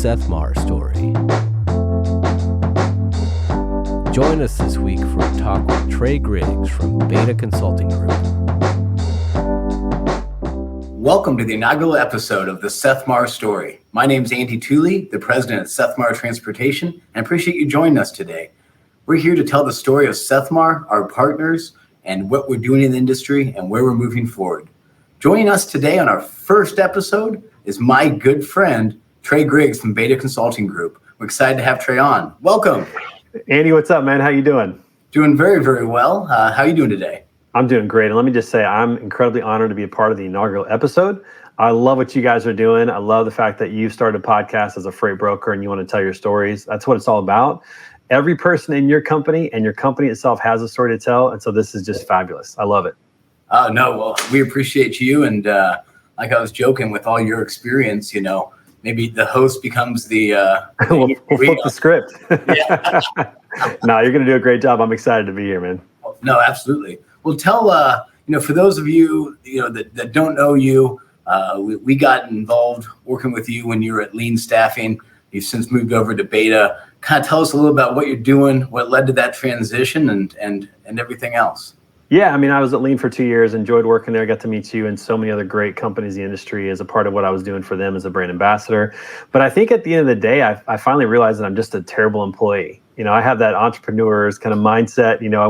Sethmar story. Join us this week for a talk with Trey Griggs from Beta Consulting Group. Welcome to the inaugural episode of the Sethmar story. My name is Andy Tooley, the president of Sethmar Transportation, and I appreciate you joining us today. We're here to tell the story of Sethmar, our partners, and what we're doing in the industry and where we're moving forward. Joining us today on our first episode is my good friend, Trey Griggs from Beta Consulting Group. We're excited to have Trey on. Welcome. Andy, what's up, man? How you doing? Doing very, very well. How are you doing today? I'm doing great. And let me just say, I'm incredibly honored to be a part of the inaugural episode. I love what you guys are doing. I love the fact that you started a podcast as a freight broker and you want to tell your stories. That's what it's all about. Every person in your company and your company itself has a story to tell. And so this is just fabulous. I love it. No, well, we appreciate you. And like I was joking, with all your experience, you know, maybe the host becomes the... we'll flip the script. Yeah. No, you're going to do a great job. I'm excited to be here, man. No, absolutely. Well, tell, for those of you, that don't know you, we got involved working with you when you were at Lean Staffing. You've since moved over to Beta. Kind of tell us a little about what you're doing, what led to that transition and everything else. Yeah, I mean, I was at Lean for 2 years, enjoyed working there, got to meet you and so many other great companies in the industry as a part of what I was doing for them as a brand ambassador. But I think at the end of the day, I finally realized that I'm just a terrible employee. I have that entrepreneur's kind of mindset. I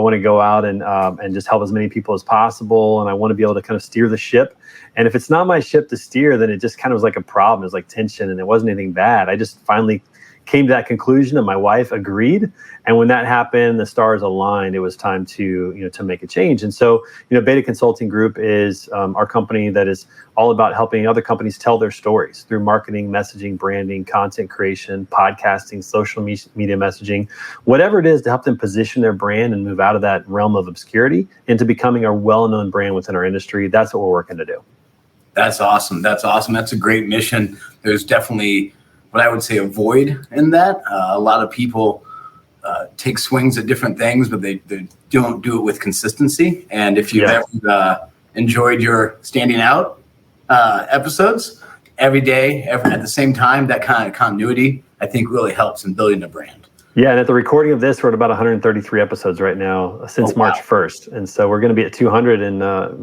want to go out and just help as many people as possible. And I want to be able to kind of steer the ship. And if it's not my ship to steer, then it just kind of was like a problem. It was like tension and it wasn't anything bad. I just finally came to that conclusion and my wife agreed. And when that happened, the stars aligned, it was time to make a change. And so, Beta Consulting Group is our company that is all about helping other companies tell their stories through marketing, messaging, branding, content creation, podcasting, social media messaging, whatever it is to help them position their brand and move out of that realm of obscurity into becoming a well-known brand within our industry. That's what we're working to do. That's awesome. That's a great mission. There's definitely what I would say a void in that. A lot of people take swings at different things, but they don't do it with consistency. And if you've ever enjoyed your standing out episodes every day, at the same time, that kind of continuity, I think really helps in building a brand. Yeah, and at the recording of this, we're at about 133 episodes right now since March 1st. And so we're going to be at 200 in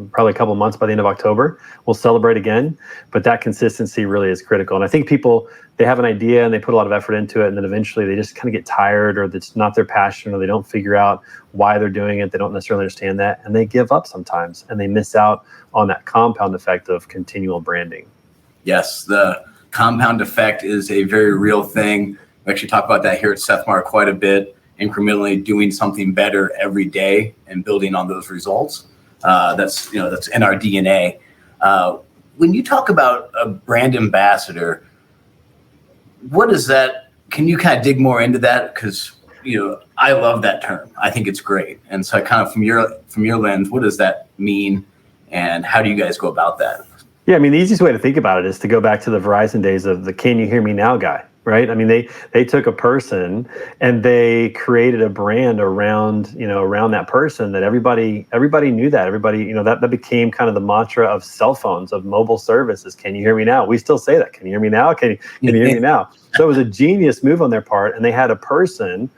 probably a couple of months by the end of October. We'll celebrate again, but that consistency really is critical. And I think people, they have an idea and they put a lot of effort into it, and then eventually they just kind of get tired, or it's not their passion, or they don't figure out why they're doing it. They don't necessarily understand that, and they give up sometimes, and they miss out on that compound effect of continual branding. Yes, the compound effect is a very real thing. We actually talk about that here at Sethmar quite a bit, incrementally doing something better every day and building on those results. That's in our DNA. When you talk about a brand ambassador, what is that? Can you kind of dig more into that? Because I love that term. I think it's great. And so, kind of from your lens, what does that mean, and how do you guys go about that? Yeah, I mean, the easiest way to think about it is to go back to the Verizon days of the "Can you hear me now" guy. Right. I mean, they took a person and they created a brand around that person that everybody knew that. Everybody, that became kind of the mantra of cell phones, of mobile services. Can you hear me now? We still say that. Can you hear me now? Can you hear me now? So it was a genius move on their part. And they had a person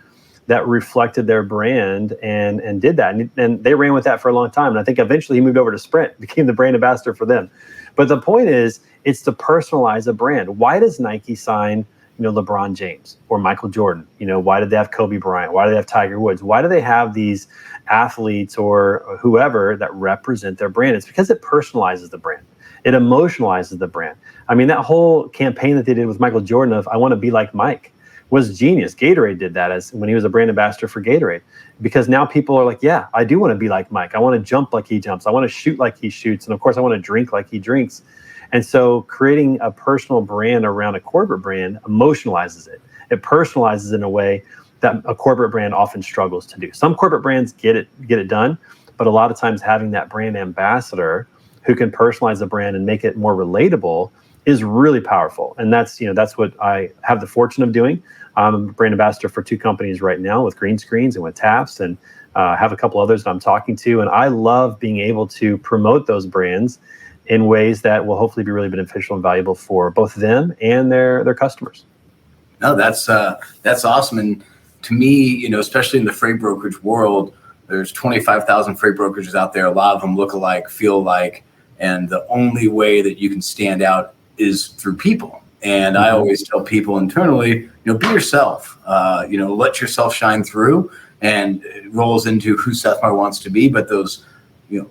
that reflected their brand and did that. And they ran with that for a long time. And I think eventually he moved over to Sprint, became the brand ambassador for them. But the point is, it's to personalize a brand. Why does Nike sign LeBron James or Michael Jordan? Why did they have Kobe Bryant? Why do they have Tiger Woods? Why do they have these athletes or whoever that represent their brand? It's because it personalizes the brand. It emotionalizes the brand. I mean, that whole campaign that they did with Michael Jordan of "I want to be like Mike" was genius. Gatorade did that when he was a brand ambassador for Gatorade, because now people are like, yeah, I do want to be like Mike. I want to jump like he jumps. I want to shoot like he shoots. And of course, I want to drink like he drinks. And so creating a personal brand around a corporate brand emotionalizes it. It personalizes in a way that a corporate brand often struggles to do. Some corporate brands get it done, but a lot of times having that brand ambassador who can personalize the brand and make it more relatable is really powerful. And that's what I have the fortune of doing. I'm a brand ambassador for 2 companies right now, with Green Screens and with Taps, and have a couple others that I'm talking to. And I love being able to promote those brands in ways that will hopefully be really beneficial and valuable for both them and their customers. No, that's awesome. And to me, especially in the freight brokerage world, there's 25,000 freight brokerages out there. A lot of them look alike, feel alike, and the only way that you can stand out is through people. And I always tell people internally, be yourself. Let yourself shine through, and it rolls into who Sethmar wants to be. But those,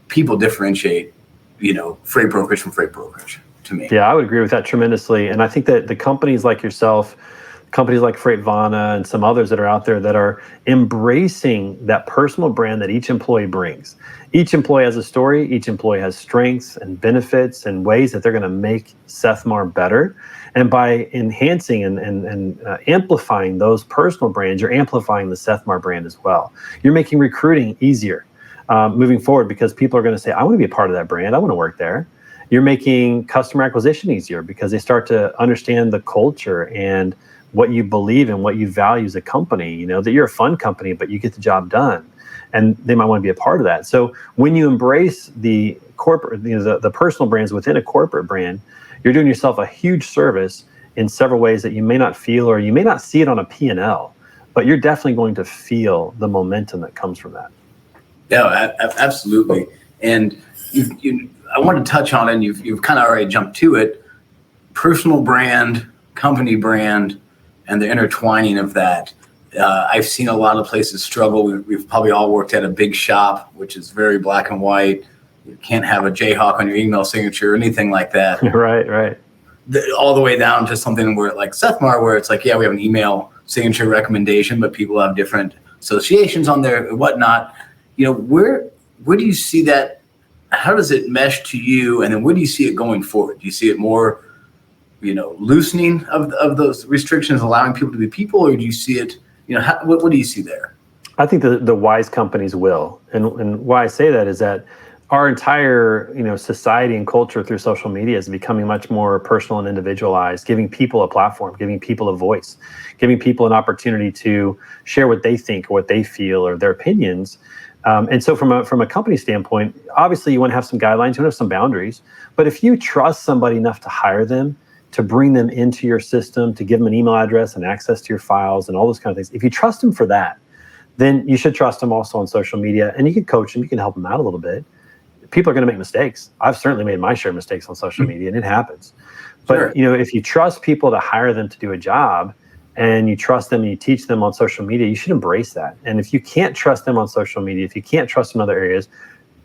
people differentiate, freight brokerage from freight brokerage to me. Yeah, I would agree with that tremendously. And I think that the companies like yourself, companies like Freightvana and some others that are out there that are embracing that personal brand that each employee brings. Each employee has a story. Each employee has strengths and benefits and ways that they're going to make Sethmar better. And by enhancing and amplifying those personal brands, you're amplifying the Sethmar brand as well. You're making recruiting easier moving forward, because people are going to say, I want to be a part of that brand. I want to work there. You're making customer acquisition easier because they start to understand the culture and what you believe in, what you value as a company, that you're a fun company, but you get the job done. And they might want to be a part of that. So when you embrace the corporate, the personal brands within a corporate brand, you're doing yourself a huge service in several ways that you may not feel, or you may not see it on a P&L, but you're definitely going to feel the momentum that comes from that. Yeah, absolutely. And I want to touch on it, and you've kind of already jumped to it, personal brand, company brand, and the intertwining of that. I've seen a lot of places struggle. We've probably all worked at a big shop, which is very black and white. You can't have a Jayhawk on your email signature or anything like that. Right. All the way down to something where, like Sethmar, where it's like, yeah, we have an email signature recommendation, but people have different associations on there and whatnot. Where do you see that? How does it mesh to you? And then where do you see it going forward? Do you see it more loosening of those restrictions, allowing people to be people, or do you see it, what do you see there? I think the wise companies will. And why I say that is that our entire, society and culture through social media is becoming much more personal and individualized, giving people a platform, giving people a voice, giving people an opportunity to share what they think or what they feel or their opinions. And so from a company standpoint, obviously you want to have some guidelines, you want to have some boundaries, but if you trust somebody enough to hire them, to bring them into your system, to give them an email address and access to your files and all those kind of things. If you trust them for that, then you should trust them also on social media, and you can coach them, you can help them out a little bit. People are going to make mistakes. I've certainly made my share of mistakes on social media, and it happens. But Sure. If you trust people to hire them to do a job, and you trust them and you teach them on social media, you should embrace that. And if you can't trust them on social media, if you can't trust them in other areas,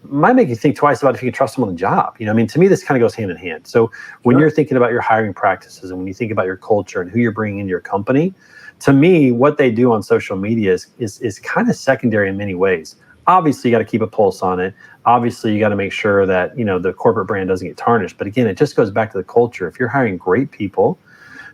might make you think twice about if you can trust them on the job. To me, this kind of goes hand in hand. So when you're thinking about your hiring practices and when you think about your culture and who you're bringing into your company, to me, what they do on social media is kind of secondary in many ways. Obviously, you got to keep a pulse on it. Obviously, you got to make sure that, the corporate brand doesn't get tarnished. But again, it just goes back to the culture. If you're hiring great people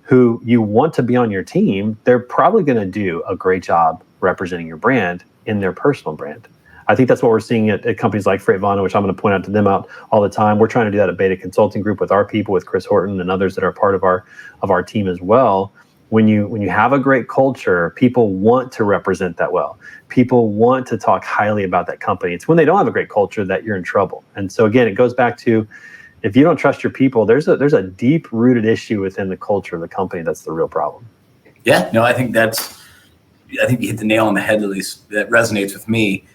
who you want to be on your team, they're probably going to do a great job representing your brand in their personal brand. I think that's what we're seeing at companies like Freightvana, which I'm going to point out to them out all the time. We're trying to do that at Beta Consulting Group with our people, with Chris Horton and others that are part of our team as well. When you have a great culture, people want to represent that well. People want to talk highly about that company. It's when they don't have a great culture that you're in trouble. And so again, it goes back to, if you don't trust your people, there's a deep-rooted issue within the culture of the company that's the real problem. Yeah, no, I think you hit the nail on the head, at least that resonates with me.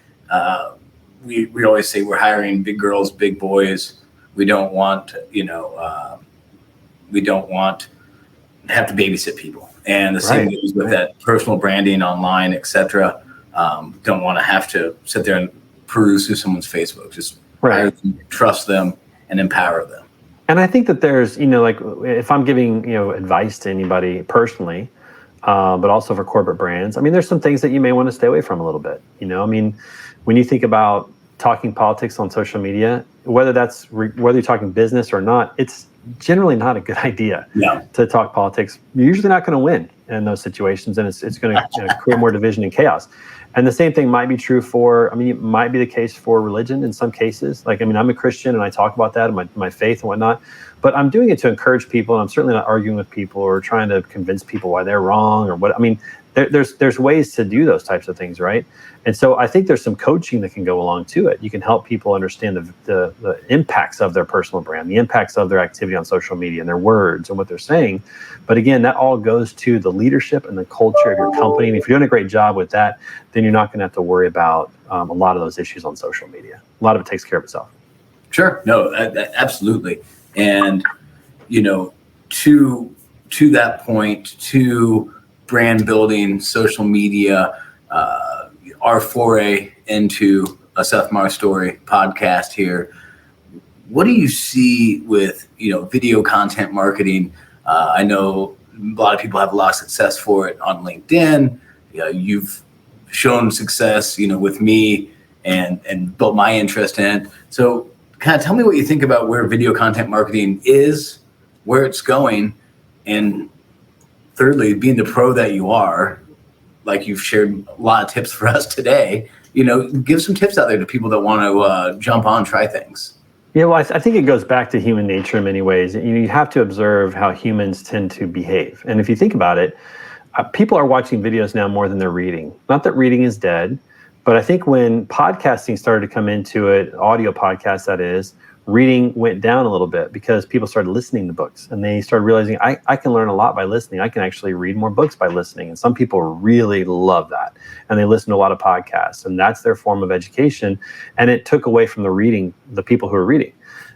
We always say we're hiring big girls, big boys. We don't want, we don't want to have to babysit people. And the same goes with that personal branding online, et cetera. Don't want to have to sit there and peruse through someone's Facebook. Just hire them, trust them, and empower them. And I think that there's, like if I'm giving, advice to anybody personally, but also for corporate brands, there's some things that you may want to stay away from a little bit. When you think about talking politics on social media, whether you're talking business or not, it's generally not a good idea to talk politics. You're usually not going to win in those situations, and it's going to create more division and chaos. And the same thing might be true it might be the case for religion in some cases. Like, I'm a Christian and I talk about that and my faith and whatnot. but I'm doing it to encourage people. And I'm certainly not arguing with people or trying to convince people why they're wrong or what. I mean, there's ways to do those types of things, right? And so I think there's some coaching that can go along to it. You can help people understand the impacts of their personal brand, the impacts of their activity on social media and their words and what they're saying. But again, that all goes to the leadership and the culture of your company. And if you're doing a great job with that, then you're not going to have to worry about a lot of those issues on social media. A lot of it takes care of itself. Sure. No, absolutely. And, to that point, to brand building, social media, our foray into a Sethmar Story podcast here. What do you see with, video content marketing? I know a lot of people have a lot of success for it on LinkedIn. You've shown success, with me and built my interest in it. So kind of tell me what you think about where video content marketing is, where it's going, and thirdly, being the pro that you are, like you've shared a lot of tips for us today, give some tips out there to people that want to jump on, try things. Yeah, well, I think it goes back to human nature in many ways. You have to observe how humans tend to behave. And if you think about it, people are watching videos now more than they're reading. Not that reading is dead, but I think when podcasting started to come into it, audio podcasts that is, reading went down a little bit because people started listening to books and they started realizing I can learn a lot by listening. I can actually read more books by listening. And some people really love that. And they listen to a lot of podcasts and that's their form of education. And it took away from the people who are reading.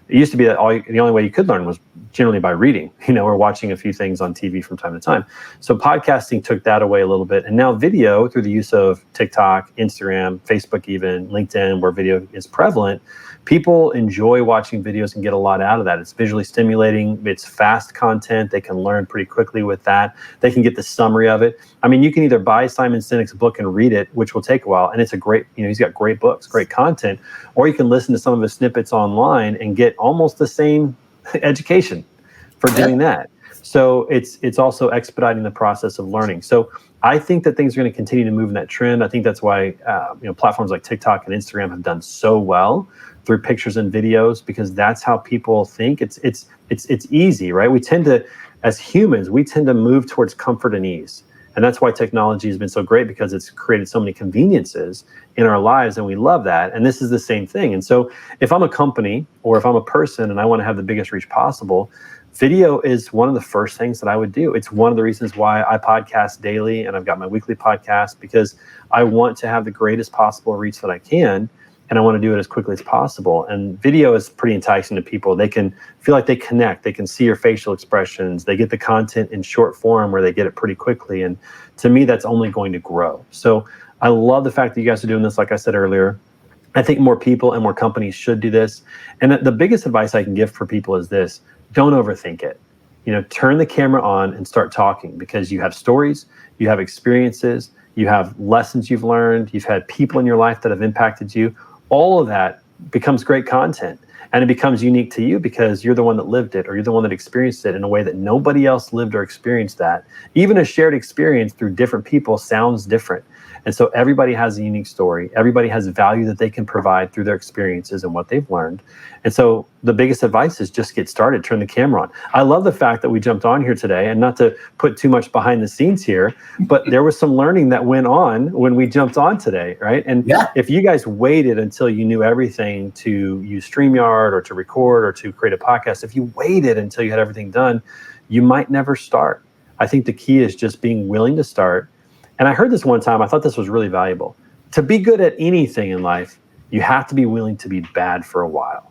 It used to be that the only way you could learn was generally by reading, or watching a few things on TV from time to time. So podcasting took that away a little bit. And now video, through the use of TikTok, Instagram, Facebook even, LinkedIn, where video is prevalent, people enjoy watching videos and get a lot out of that. It's visually stimulating. It's fast content. They can learn pretty quickly with that. They can get the summary of it. I mean, you can either buy Simon Sinek's book and read it, which will take a while, and it's a great, he's got great books, great content, or you can listen to some of his snippets online and get almost the same education for doing that. So it's also expediting the process of learning. So I think that things are going to continue to move in that trend. I think that's why platforms like TikTok and Instagram have done so well through pictures and videos, because that's how people think. It's easy, right? We tend to, as humans, move towards comfort and ease. And that's why technology has been so great, because it's created so many conveniences in our lives, and we love that. And this is the same thing. And so if I'm a company or if I'm a person and I want to have the biggest reach possible, video is one of the first things that I would do. It's one of the reasons why I podcast daily and I've got my weekly podcast, because I want to have the greatest possible reach that I can. And I want to do it as quickly as possible. And video is pretty enticing to people. They can feel like they connect. They can see your facial expressions. They get the content in short form where they get it pretty quickly. And to me, that's only going to grow. So I love the fact that you guys are doing this. Like I said earlier, I think more people and more companies should do this. And the biggest advice I can give for people is this: don't overthink it. Turn the camera on and start talking, because you have stories, you have experiences, you have lessons you've learned, you've had people in your life that have impacted you. All of that becomes great content, and it becomes unique to you because you're the one that lived it, or you're the one that experienced it in a way that nobody else lived or experienced that. Even a shared experience through different people sounds different. And so everybody has a unique story. Everybody has value that they can provide through their experiences and what they've learned. And so the biggest advice is just get started, turn the camera on. I love the fact that we jumped on here today, and not to put too much behind the scenes here, but there was some learning that went on when we jumped on today, right? And if you guys waited until you knew everything to use StreamYard or to record or to create a podcast, if you waited until you had everything done, you might never start. I think the key is just being willing to start. And I heard this one time, I thought this was really valuable. To be good at anything in life, you have to be willing to be bad for a while.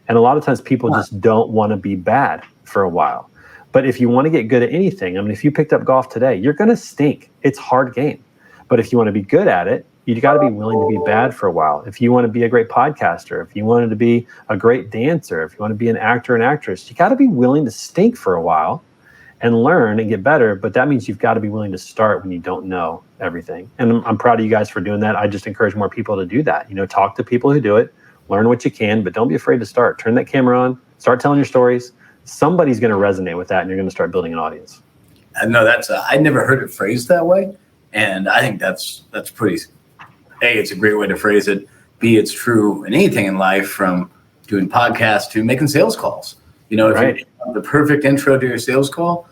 And a lot of times people just don't want to be bad for a while. But if you want to get good at anything, I mean, if you picked up golf today, you're going to stink. It's a hard game. But if you want to be good at it, you got to be willing to be bad for a while. If you want to be a great podcaster, if you wanted to be a great dancer, if you want to be an actor and actress, you got to be willing to stink for a while and learn and get better. But that means you've got to be willing to start when you don't know everything. And I'm proud of you guys for doing that. I just encourage more people to do that. Talk to people who do it, learn what you can, but don't be afraid to start. Turn that camera on, start telling your stories. Somebody's going to resonate with that, and you're going to start building an audience. No, I never heard it phrased that way. And I think that's pretty, A, it's a great way to phrase it. B, it's true in anything in life, from doing podcasts to making sales calls. If you have the perfect intro to your sales call,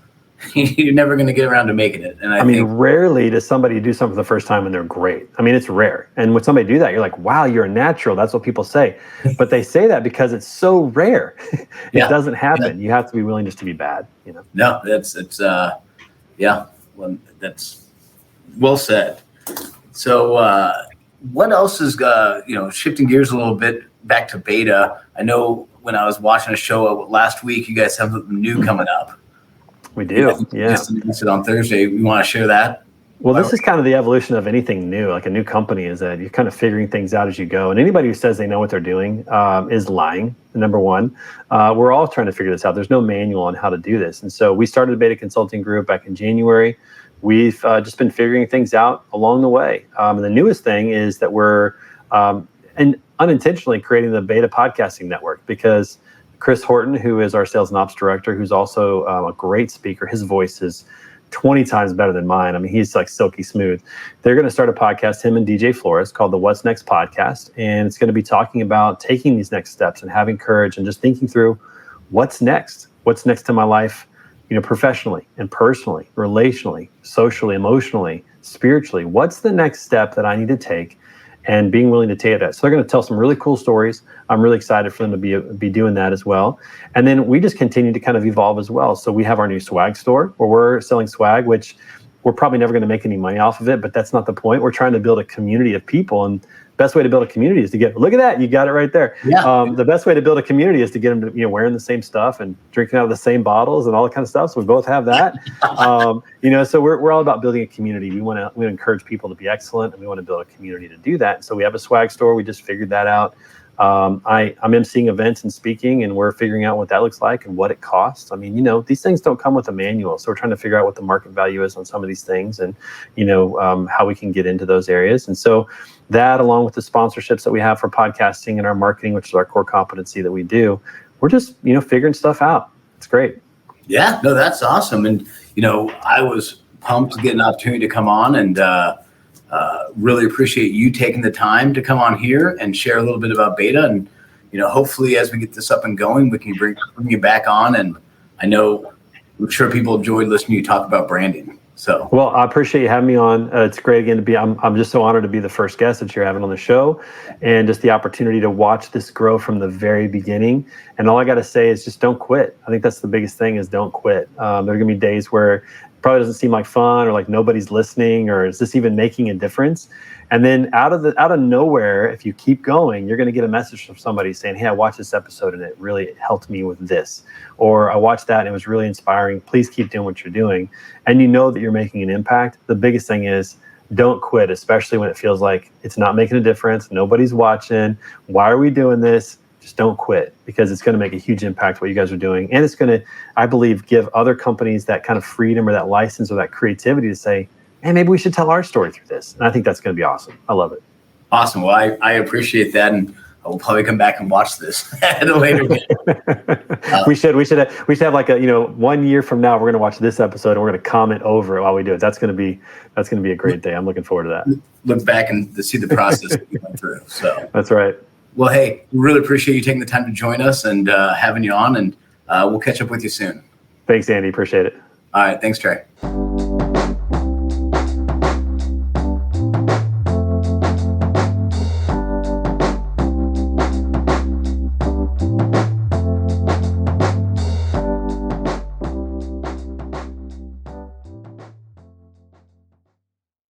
you're never going to get around to making it. And I think rarely does somebody do something for the first time and they're great. It's rare. And when somebody do that, you're like, wow, you're a natural. That's what people say. But they say that because it's so rare. It doesn't happen. You have to be willing just to be bad. No, that's well said. So what else is, shifting gears a little bit back to beta. I know when I was watching a show last week, you guys have something new coming up. We do, Just announced it on Thursday. You want to share that? Well, this is kind of the evolution of anything new, like a new company, is that you're kind of figuring things out as you go. And anybody who says they know what they're doing is lying, number one. We're all trying to figure this out. There's no manual on how to do this. And so we started a beta consulting group back in January. We've just been figuring things out along the way. And the newest thing is that we're unintentionally creating the beta podcasting network, because Chris Horton, who is our sales and ops director, who's also a great speaker, his voice is 20 times better than mine. He's like silky smooth. They're going to start a podcast, him and DJ Flores, called the What's Next podcast. And it's going to be talking about taking these next steps and having courage and just thinking through what's next to my life, professionally and personally, relationally, socially, emotionally, spiritually. What's the next step that I need to take? And being willing to take that. So they're going to tell some really cool stories. I'm really excited for them to be doing that as well. And then we just continue to kind of evolve as well. So we have our new swag store where we're selling swag, which we're probably never going to make any money off of it, but that's not the point. We're trying to build a community of people, and best way to build a community is to look at that, you got it right there. Yeah. The best way to build a community is to get them to, wearing the same stuff and drinking out of the same bottles and all that kind of stuff. So we both have that. So we're all about building a community. We want to encourage people to be excellent, and we want to build a community to do that. So we have a swag store. We just figured that out. I'm emceeing events and speaking, and we're figuring out what that looks like and what it costs. These things don't come with a manual. So we're trying to figure out what the market value is on some of these things, and, how we can get into those areas. And so that, along with the sponsorships that we have for podcasting and our marketing, which is our core competency that we do, we're just, figuring stuff out. It's great. Yeah, no, that's awesome. And, I was pumped to get an opportunity to come on, and really appreciate you taking the time to come on here and share a little bit about beta. And, hopefully as we get this up and going, we can bring you back on. And I'm sure people enjoyed listening to you talk about branding. So, well, I appreciate you having me on. It's great again to be. I'm just so honored to be the first guest that you're having on the show, and just the opportunity to watch this grow from the very beginning. And all I got to say is just don't quit. I think that's the biggest thing, is don't quit. There are going to be days where it probably doesn't seem like fun, or like nobody's listening, or is this even making a difference? And then out of nowhere, if you keep going, you're going to get a message from somebody saying, "Hey, I watched this episode and it really helped me with this," or "I watched that and it was really inspiring. Please keep doing what you're doing." And you know that you're making an impact. The biggest thing is don't quit, especially when it feels like it's not making a difference. Nobody's watching. Why are we doing this? Just don't quit, because it's going to make a huge impact what you guys are doing. And it's going to, I believe, give other companies that kind of freedom or that license or that creativity to say, hey, maybe we should tell our story through this. And I think that's going to be awesome. I love it. Awesome. Well, I appreciate that. And I will probably come back and watch this at a later date. We should have like 1 year from now, we're going to watch this episode and we're going to comment over it while we do it. That's going to be a great day. I'm looking forward to that. Look back and to see the process that we went through. So that's right. Well, hey, really appreciate you taking the time to join us and having you on, and we'll catch up with you soon. Thanks, Andy. Appreciate it. All right. Thanks, Trey.